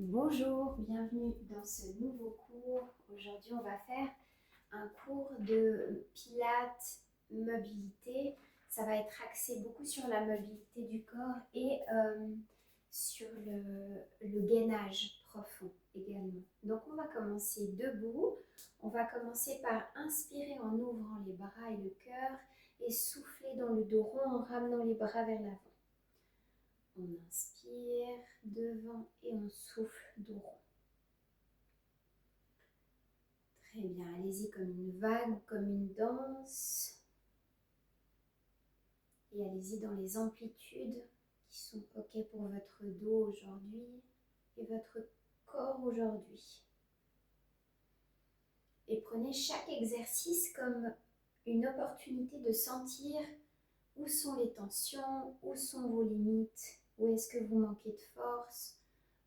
Bonjour, bienvenue dans ce nouveau cours. Aujourd'hui, on va faire un cours de pilates mobilité. Ça va être axé beaucoup sur la mobilité du corps et sur le gainage profond également. Donc, on va commencer debout. On va commencer par inspirer en ouvrant les bras et le cœur et souffler dans le dos rond en ramenant les bras vers l'avant. On inspire devant et on souffle dos rond. Très bien, allez-y comme une vague, comme une danse. Et allez-y dans les amplitudes qui sont OK pour votre dos aujourd'hui et votre corps aujourd'hui. Et prenez chaque exercice comme une opportunité de sentir où sont les tensions, où sont vos limites, où est-ce que vous manquez de force,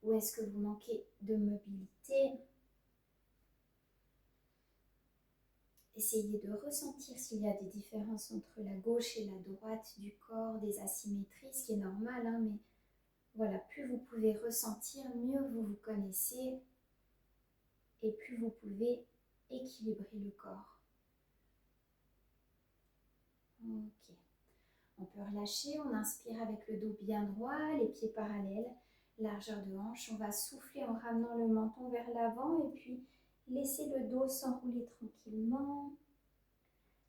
où est-ce que vous manquez de mobilité. Essayez de ressentir s'il y a des différences entre la gauche et la droite du corps, des asymétries, ce qui est normal, mais voilà, plus vous pouvez ressentir, mieux vous vous connaissez et plus vous pouvez équilibrer le corps. Ok. On peut relâcher, on inspire avec le dos bien droit, les pieds parallèles, largeur de hanche. On va souffler en ramenant le menton vers l'avant et puis laisser le dos s'enrouler tranquillement.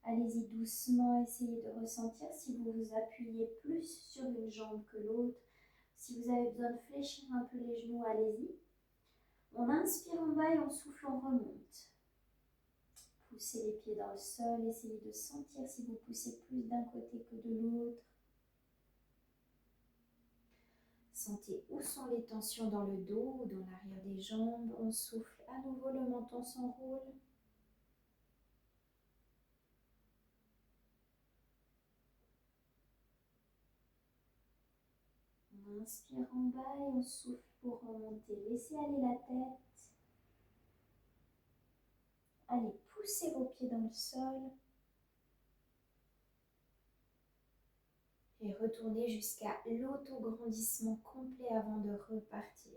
Allez-y doucement, essayez de ressentir si vous vous appuyez plus sur une jambe que l'autre. Si vous avez besoin de fléchir un peu les genoux, allez-y. On inspire en bas et on souffle, on remonte. Poussez les pieds dans le sol, essayez de sentir si vous poussez plus d'un côté que de l'autre. Sentez où sont les tensions dans le dos ou dans l'arrière des jambes. On souffle à nouveau, le menton s'enroule. On inspire en bas et on souffle pour remonter. Laissez aller la tête. Allez, poussez vos pieds dans le sol. Et retournez jusqu'à l'autograndissement complet avant de repartir.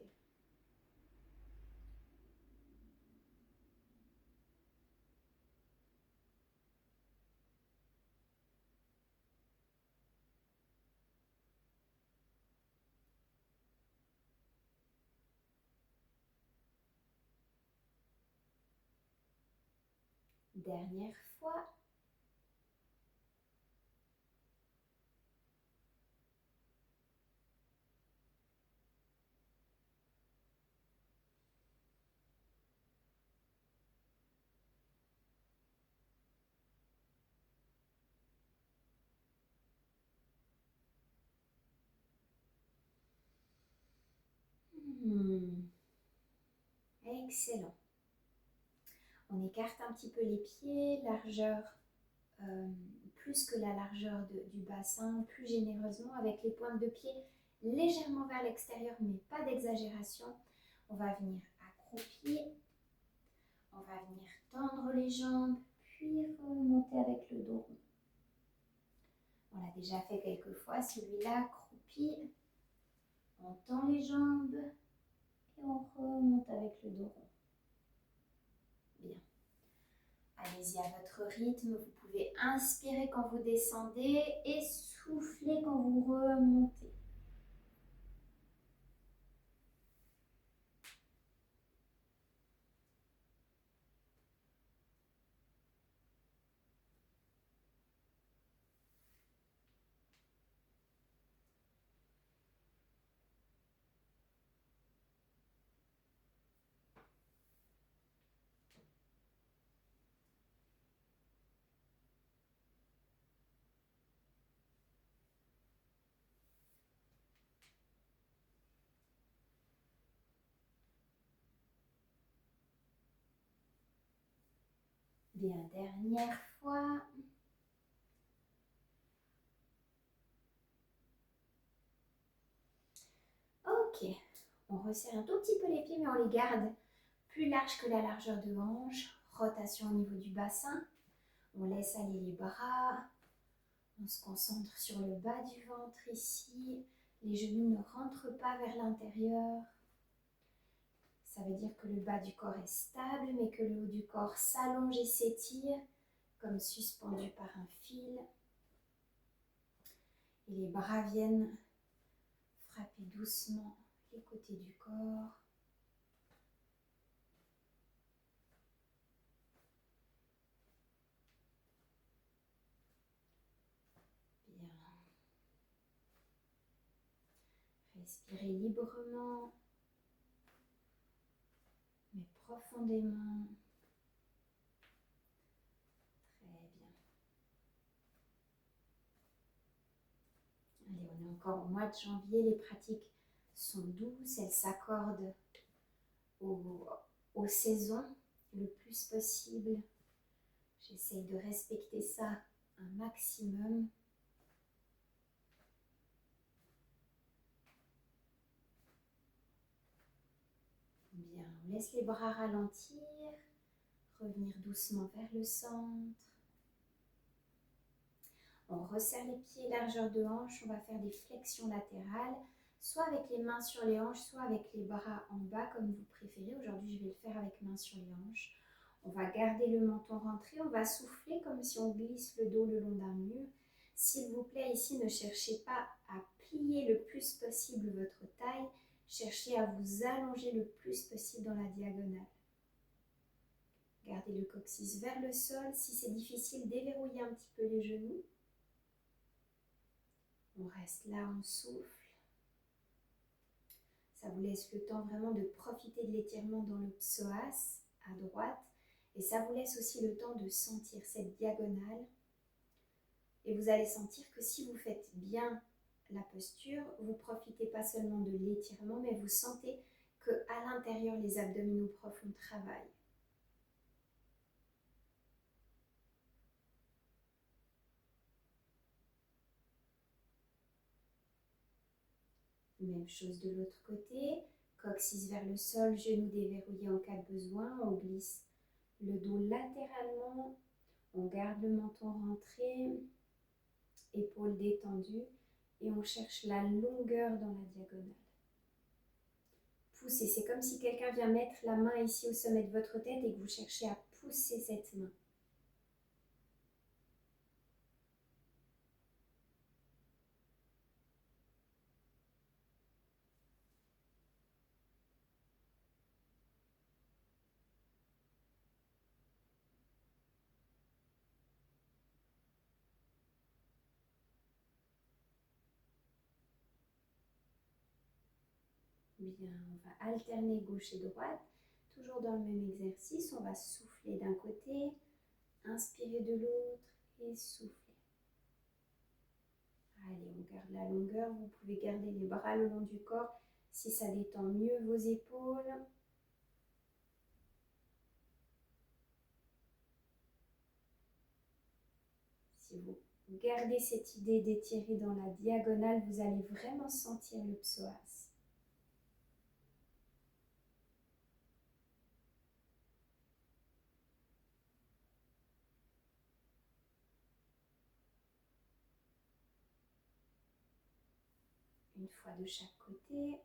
Dernière fois. Excellent. On écarte un petit peu les pieds, largeur, plus que la largeur du bassin, plus généreusement avec les pointes de pied légèrement vers l'extérieur, mais pas d'exagération. On va venir accroupi. On va venir tendre les jambes, puis remonter avec le dos rond. On l'a déjà fait quelques fois, celui-là, accroupi. On tend les jambes et on remonte avec le dos rond. Bien. Allez-y à votre rythme. Vous pouvez inspirer quand vous descendez et souffler quand vous remontez. Bien, dernière fois. Ok, on resserre un tout petit peu les pieds, mais on les garde plus larges que la largeur de hanche. Rotation au niveau du bassin. On laisse aller les bras. On se concentre sur le bas du ventre ici. Les genoux ne rentrent pas vers l'intérieur. Ça veut dire que le bas du corps est stable, mais que le haut du corps s'allonge et s'étire, comme suspendu par un fil. Et les bras viennent frapper doucement les côtés du corps. Bien. Respirez librement, mais profondément. Très bien. Allez, on est encore au mois de janvier. Les pratiques sont douces, elles s'accordent aux saisons le plus possible. J'essaye de respecter ça un maximum. Bien, on laisse les bras ralentir, revenir doucement vers le centre. On resserre les pieds, largeur de hanche, on va faire des flexions latérales, soit avec les mains sur les hanches, soit avec les bras en bas, comme vous préférez. Aujourd'hui, je vais le faire avec mains sur les hanches. On va garder le menton rentré, on va souffler comme si on glisse le dos le long d'un mur. S'il vous plaît, ici, ne cherchez pas à plier le plus possible votre taille, cherchez à vous allonger le plus possible dans la diagonale. Gardez le coccyx vers le sol. Si c'est difficile, déverrouillez un petit peu les genoux. On reste là, on souffle. Ça vous laisse le temps vraiment de profiter de l'étirement dans le psoas à droite. Et ça vous laisse aussi le temps de sentir cette diagonale. Et vous allez sentir que si vous faites bien la posture, vous ne profitez pas seulement de l'étirement, mais vous sentez qu'à l'intérieur, les abdominaux profonds travaillent. Même chose de l'autre côté, coccyx vers le sol, genoux déverrouillés en cas de besoin, on glisse le dos latéralement, on garde le menton rentré, épaules détendues et on cherche la longueur dans la diagonale. Poussez, c'est comme si quelqu'un vient mettre la main ici au sommet de votre tête et que vous cherchez à pousser cette main. Bien, on va alterner gauche et droite. Toujours dans le même exercice, on va souffler d'un côté, inspirer de l'autre et souffler. Allez, on garde la longueur. Vous pouvez garder les bras le long du corps si ça détend mieux vos épaules. Si vous gardez cette idée d'étirer dans la diagonale, vous allez vraiment sentir le psoas. Une fois de chaque côté.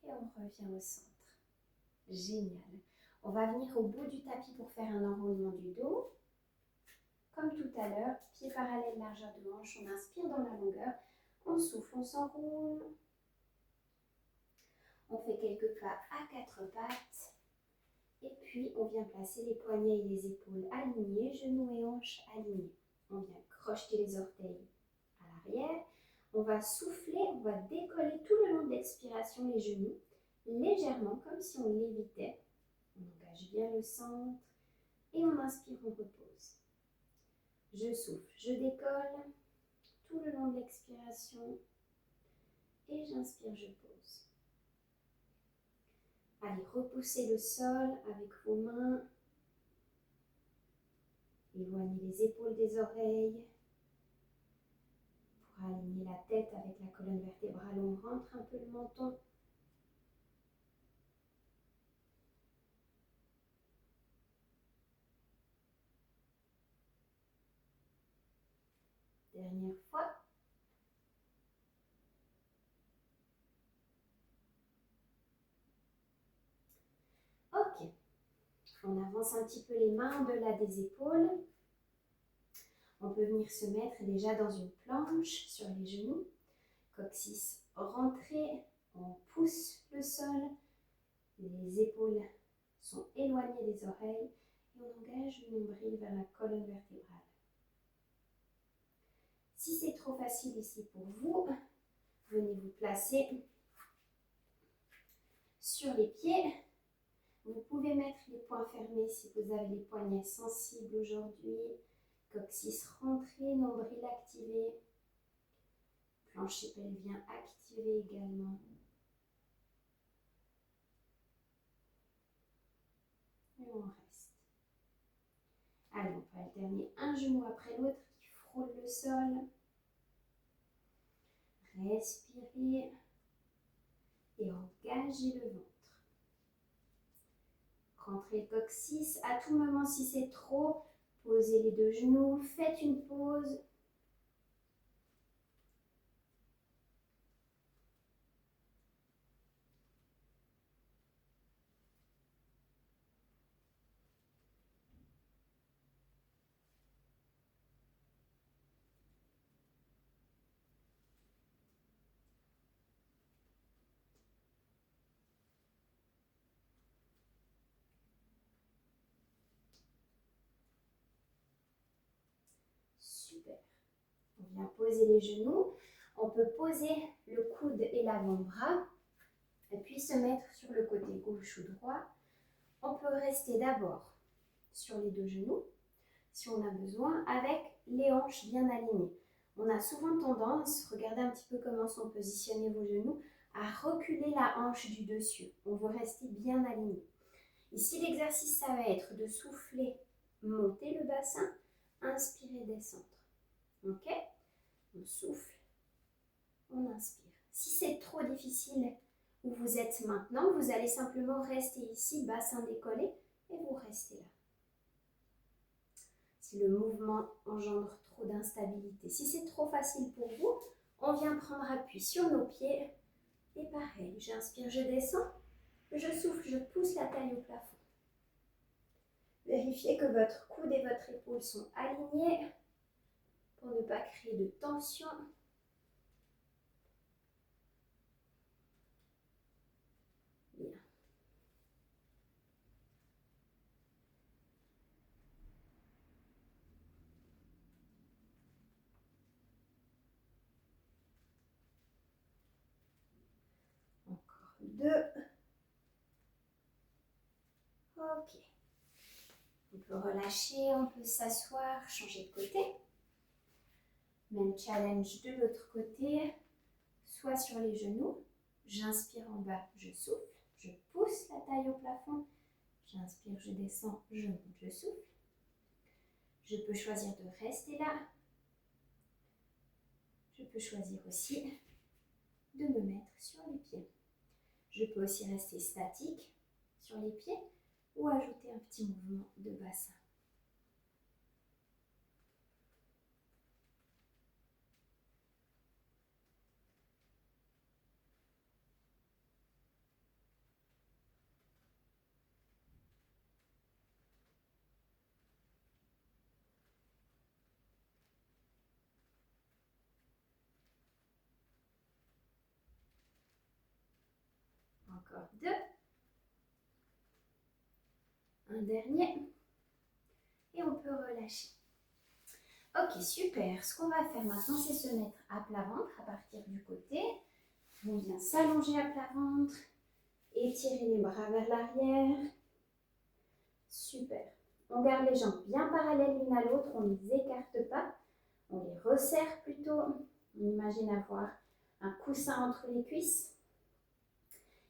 Et on revient au centre. Génial. On va venir au bout du tapis pour faire un enroulement du dos. Comme tout à l'heure, pieds parallèles, largeur de hanche, on inspire dans la longueur, on souffle, on s'enroule. On fait quelques pas à quatre pattes. Et puis, on vient placer les poignets et les épaules alignés, genoux et hanches alignés. On vient crocheter les orteils à l'arrière. On va souffler, on va décoller tout le long de l'expiration les genoux, légèrement, comme si on lévitait. On engage bien le centre et on inspire, on repose. Je souffle, je décolle tout le long de l'expiration et j'inspire, je pose. Allez, repoussez le sol avec vos mains. Éloignez les épaules des oreilles. Pour aligner la tête avec la colonne vertébrale, on rentre un peu le menton. dernière fois. Ok. On avance un petit peu les mains au-delà des épaules. On peut venir se mettre déjà dans une planche sur les genoux. Coccyx rentré, on pousse le sol. Les épaules sont éloignées des oreilles et on engage le nombril vers la colonne vertébrale. Si c'est trop facile ici pour vous, venez vous placer sur les pieds. Vous pouvez mettre les poings fermés si vous avez les poignets sensibles aujourd'hui. Coccyx rentré, nombril activé. Plancher pelvien activé également. Et on reste. Allez, on peut alterner un genou après l'autre qui frôle le sol. Respirez et engagez le ventre. Rentrez le coccyx. À tout moment, si c'est trop, posez les deux genoux, faites une pause. Super. On vient poser les genoux. On peut poser le coude et l'avant-bras et puis se mettre sur le côté gauche ou droit. On peut rester d'abord sur les deux genoux, si on a besoin, avec les hanches bien alignées. On a souvent tendance, regardez un petit peu comment sont positionnés vos genoux, à reculer la hanche du dessus. On veut rester bien aligné. Ici, l'exercice, ça va être de souffler, monter le bassin, inspirer, descendre. Ok? On souffle, on inspire. Si c'est trop difficile où vous êtes maintenant, vous allez simplement rester ici, bassin décollé, et vous restez là. Si le mouvement engendre trop d'instabilité. Si c'est trop facile pour vous, on vient prendre appui sur nos pieds. Et pareil, j'inspire, je descends, je souffle, je pousse la taille au plafond. Vérifiez que votre coude et votre épaule sont alignés pour ne pas créer de tension. Bien. Encore deux. Ok. On peut relâcher, on peut s'asseoir, changer de côté. Même challenge de l'autre côté, soit sur les genoux. J'inspire en bas, je souffle, je pousse la taille au plafond. J'inspire, je descends, je monte, je souffle. Je peux choisir de rester là. Je peux choisir aussi de me mettre sur les pieds. Je peux aussi rester statique sur les pieds ou ajouter un petit mouvement de bassin. Encore deux. Un dernier. Et on peut relâcher. Ok, super. Ce qu'on va faire maintenant, c'est se mettre à plat ventre à partir du côté. On vient s'allonger à plat ventre. Étirer les bras vers l'arrière. Super. On garde les jambes bien parallèles l'une à l'autre. On ne les écarte pas. On les resserre plutôt. On imagine avoir un coussin entre les cuisses.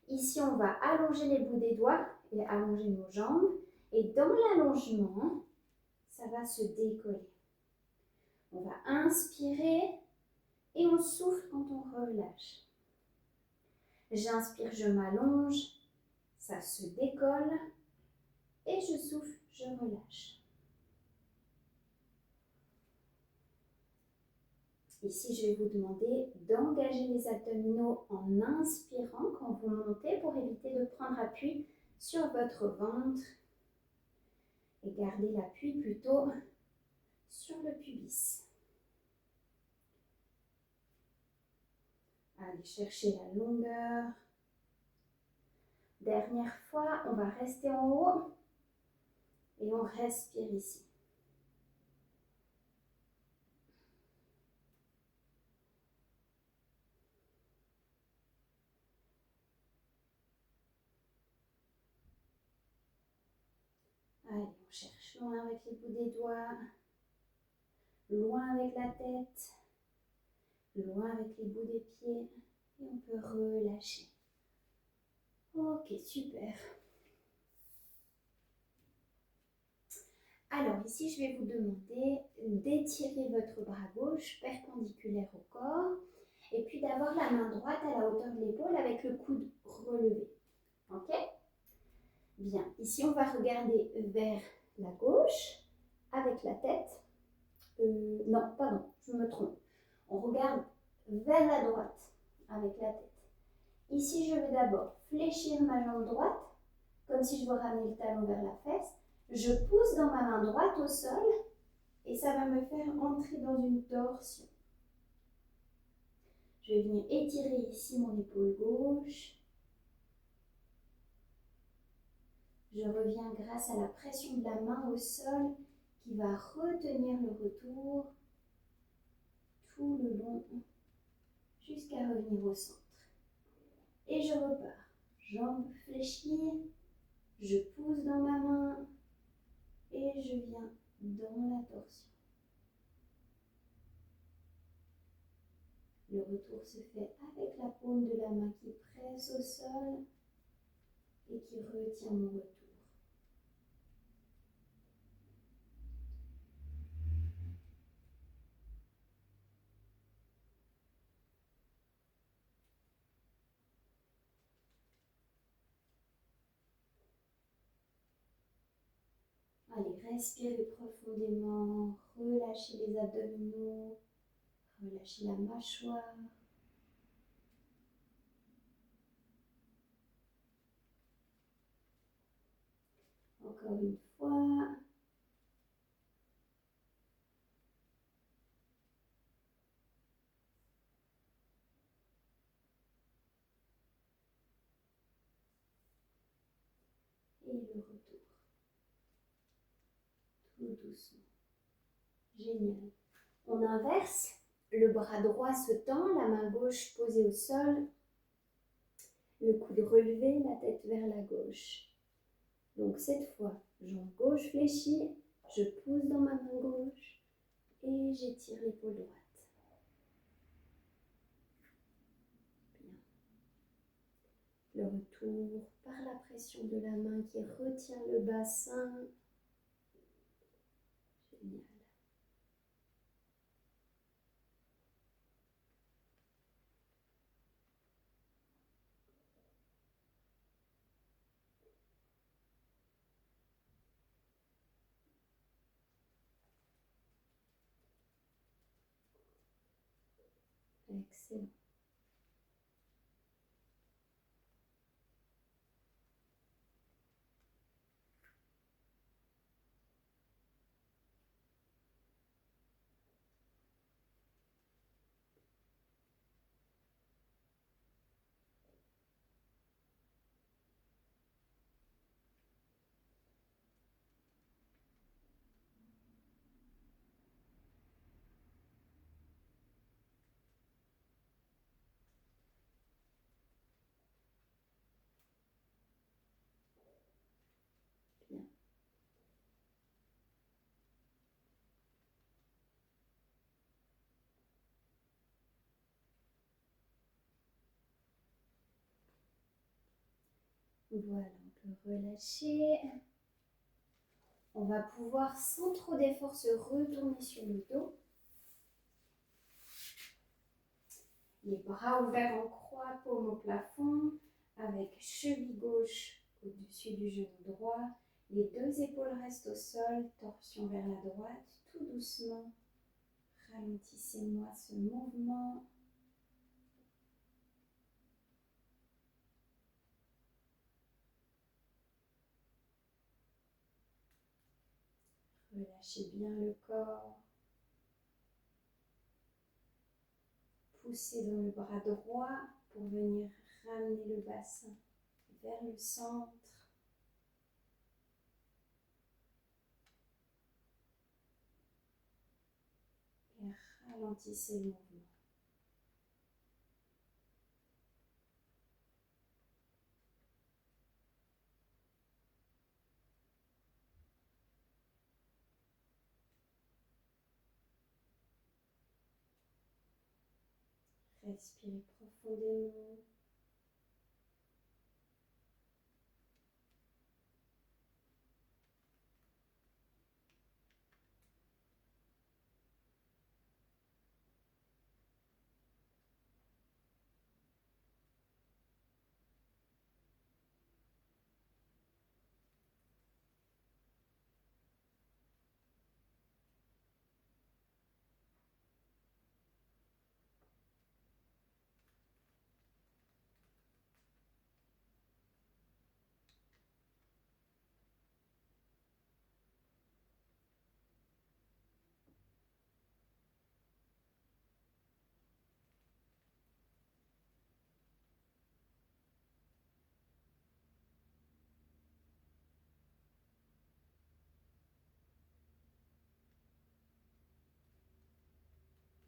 Ici, on va allonger les bouts des doigts et allonger nos jambes. Et dans l'allongement, ça va se décoller. On va inspirer et on souffle quand on relâche. J'inspire, je m'allonge, ça se décolle. Et je souffle, je relâche. Ici, je vais vous demander d'engager les abdominaux en inspirant quand vous montez pour éviter de prendre appui sur votre ventre et garder l'appui plutôt sur le pubis. Allez chercher la longueur. Dernière fois, on va rester en haut et on respire ici. Allez, on cherche loin avec les bouts des doigts, loin avec la tête, loin avec les bouts des pieds et on peut relâcher. Ok, super. Alors ici, je vais vous demander d'étirer votre bras gauche perpendiculaire au corps et puis d'avoir la main droite à la hauteur de l'épaule avec le coude relevé. Ok? Bien, ici on va regarder vers la gauche avec la tête. Non, pardon, je me trompe. On regarde vers la droite avec la tête. Ici, je vais d'abord fléchir ma jambe droite, comme si je veux ramener le talon vers la fesse. Je pousse dans ma main droite au sol et ça va me faire entrer dans une torsion. Je vais venir étirer ici mon épaule gauche. Je reviens grâce à la pression de la main au sol qui va retenir le retour tout le long jusqu'à revenir au centre. Et je repars. Jambes fléchies, je pousse dans ma main et je viens dans la torsion. Le retour se fait avec la paume de la main qui presse au sol et qui retient mon retour. Allez, respirez profondément, relâchez les abdominaux, relâchez la mâchoire. Encore une fois. Et le retour. Tout doucement. Génial. On inverse. Le bras droit se tend, la main gauche posée au sol. Le coude relevé, la tête vers la gauche. Donc cette fois, jambe gauche fléchie, je pousse dans ma main gauche et j'étire l'épaule droite. Bien. Le retour par la pression de la main qui retient le bassin. Génial. Excellent. Bien. Voilà, on peut relâcher. On va pouvoir, sans trop d'effort, se retourner sur le dos. Les bras ouverts en croix, paume au plafond, avec cheville gauche au-dessus du genou droit. Les deux épaules restent au sol, torsion vers la droite, tout doucement. Ralentissez-moi ce mouvement. Relâchez bien le corps. Poussez dans le bras droit pour venir ramener le bassin vers le centre. Et ralentissez le mouvement. Respirez profondément.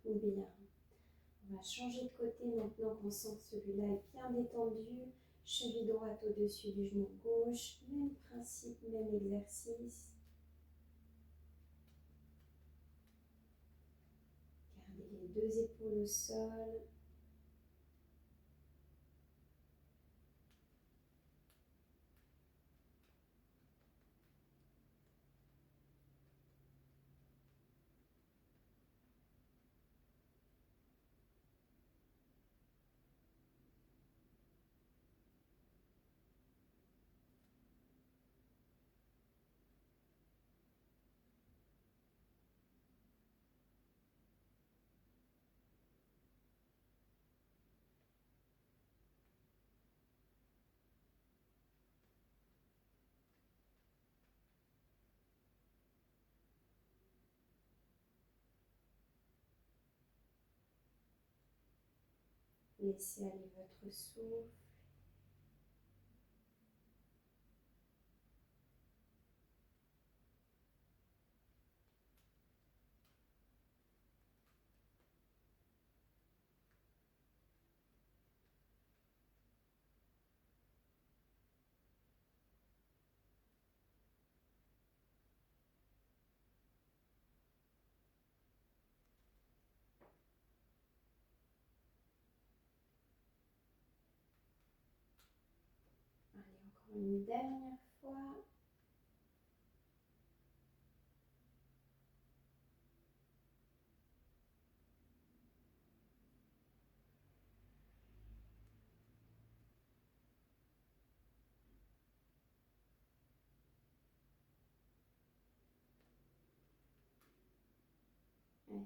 Bien. On va changer de côté maintenant qu'on sent que celui-là est bien détendu. Cheville droite au-dessus du genou gauche. Même principe, même exercice. Gardez les deux épaules au sol. Laissez aller votre souffle. Allez, encore une dernière fois.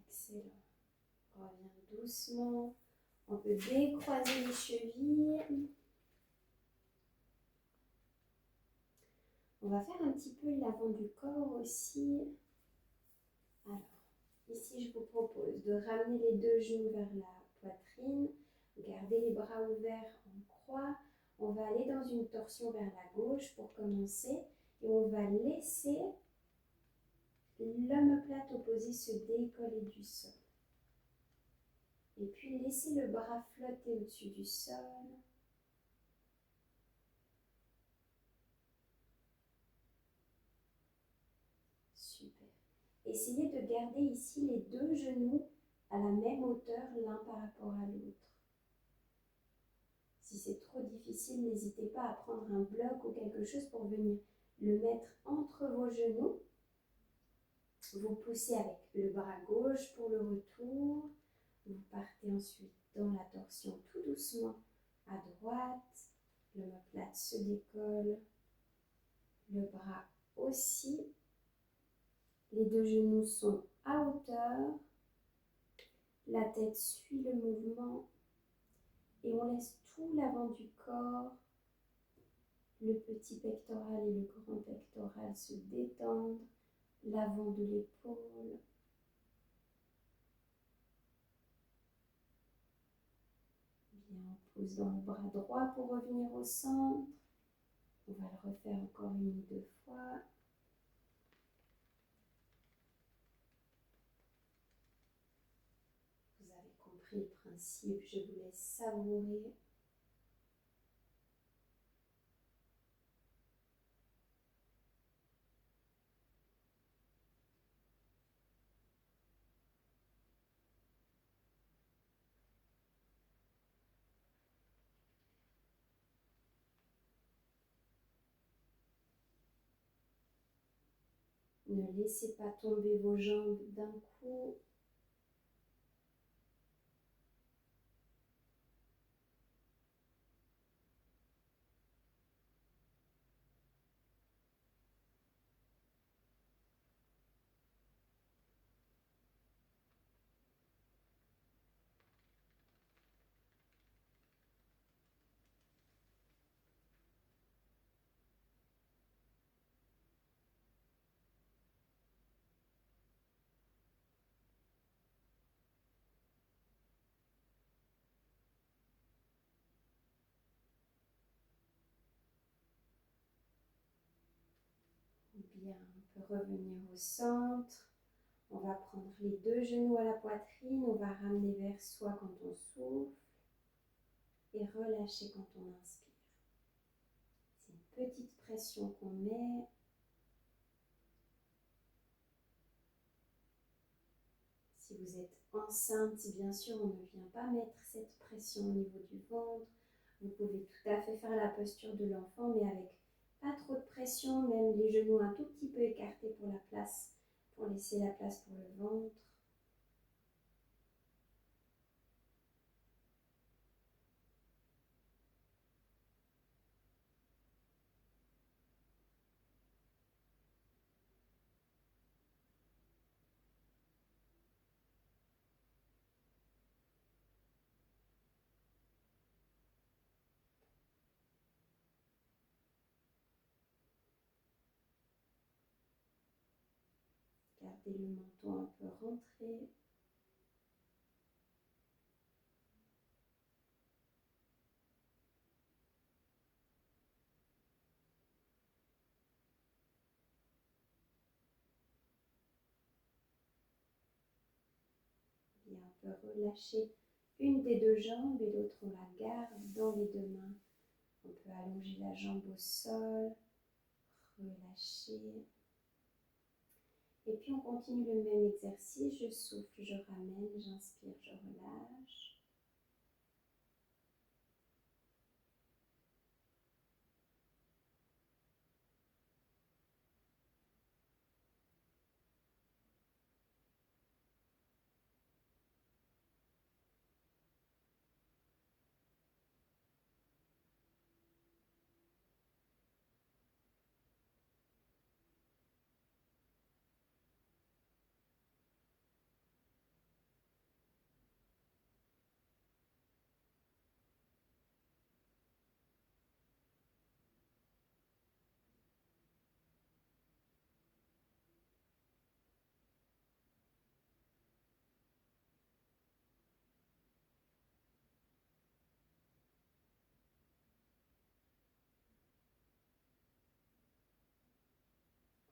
Excellent. On revient doucement. On peut décroiser les chevilles. On va faire un petit peu l'avant du corps aussi. Alors, ici, je vous propose de ramener les deux genoux vers la poitrine. Gardez les bras ouverts en croix. On va aller dans une torsion vers la gauche pour commencer. Et on va laisser l'omoplate opposée se décoller du sol. Et puis, laissez le bras flotter au-dessus du sol. Super. Essayez de garder ici les deux genoux à la même hauteur l'un par rapport à l'autre. Si c'est trop difficile, n'hésitez pas à prendre un bloc ou quelque chose pour venir le mettre entre vos genoux. Vous poussez avec le bras gauche pour le retour. Vous partez ensuite dans la torsion tout doucement à droite. L'omoplate se décolle. Le bras aussi. Les deux genoux sont à hauteur. La tête suit le mouvement et on laisse tout l'avant du corps, le petit pectoral et le grand pectoral se détendre, l'avant de l'épaule. Bien, on pousse dans le bras droit pour revenir au centre. On va le refaire encore 1 ou 2 fois. Vous avez compris le principe, je vous laisse savourer. Ne laissez pas tomber vos jambes d'un coup. Bien, on peut revenir au centre. On va prendre les 2 genoux à la poitrine. On va ramener vers soi quand on souffle et relâcher quand on inspire. C'est une petite pression qu'on met. Si vous êtes enceinte, bien sûr, on ne vient pas mettre cette pression au niveau du ventre. Vous pouvez tout à fait faire la posture de l'enfant, mais avec pas trop de pression, même les genoux un tout petit peu écartés pour la place, pour laisser la place pour le ventre. Gardez le menton un peu rentré. Bien, on peut relâcher une des 2 jambes et l'autre on la garde dans les 2 mains. On peut allonger la jambe au sol, relâcher. Et puis on continue le même exercice. Je souffle, je ramène, j'inspire, je relâche.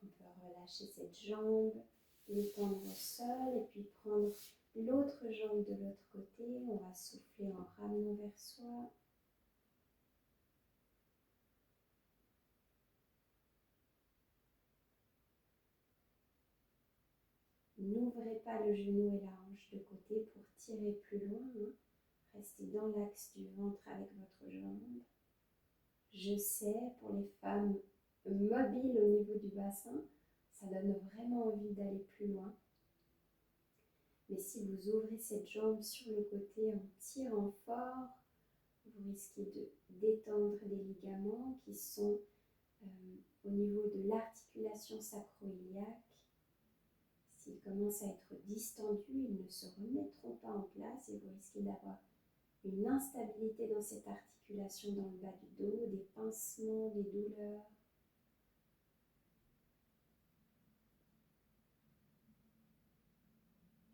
On peut relâcher cette jambe, l'étendre au sol et puis prendre l'autre jambe de l'autre côté. On va souffler en ramenant vers soi. N'ouvrez pas le genou et la hanche de côté pour tirer plus loin. Restez dans l'axe du ventre avec votre jambe. Je sais, pour les femmes mobiles au niveau du bassin, ça donne vraiment envie d'aller plus loin. Mais si vous ouvrez cette jambe sur le côté en tirant fort, vous risquez de détendre des ligaments qui sont au niveau de l'articulation sacro-iliaque. Si commencent à être distendus, ils ne se remettront pas en place et vous risquez d'avoir une instabilité dans cette articulation dans le bas du dos, des pincements, des douleurs.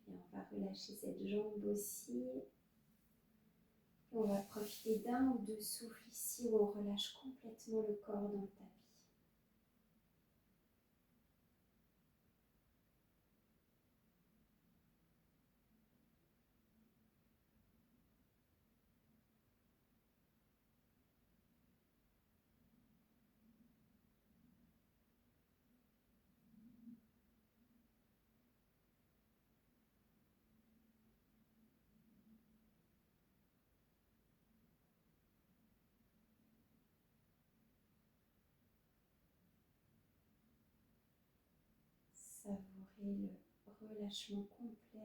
Et on va relâcher cette jambe aussi. Et on va profiter d'un ou deux souffles ici où on relâche complètement le corps dans le tapis. Savourez le relâchement complet.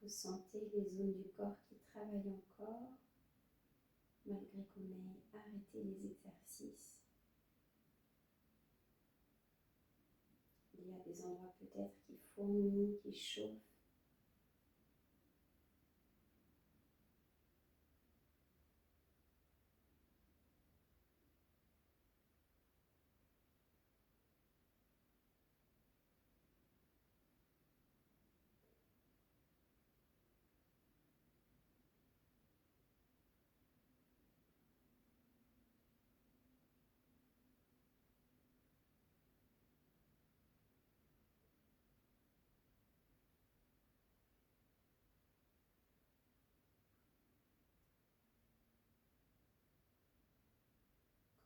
Ressentez les zones du corps qui travaillent encore, malgré qu'on ait arrêté les exercices. Il y a des endroits peut-être qui fourmillent, qui chauffent.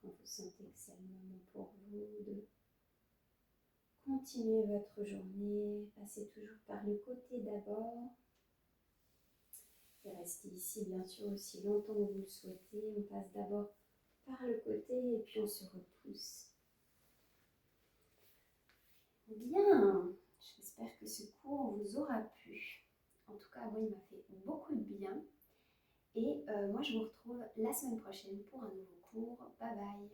Quand vous sentez que c'est le moment pour vous de continuer votre journée, passez toujours par le côté d'abord. Et restez ici bien sûr aussi longtemps que vous le souhaitez. On passe d'abord par le côté et puis on se repousse. Bien, j'espère que ce cours vous aura plu. En tout cas, moi, il m'a fait beaucoup de bien. Et moi, je vous retrouve la semaine prochaine pour un nouveau cours. Bye bye.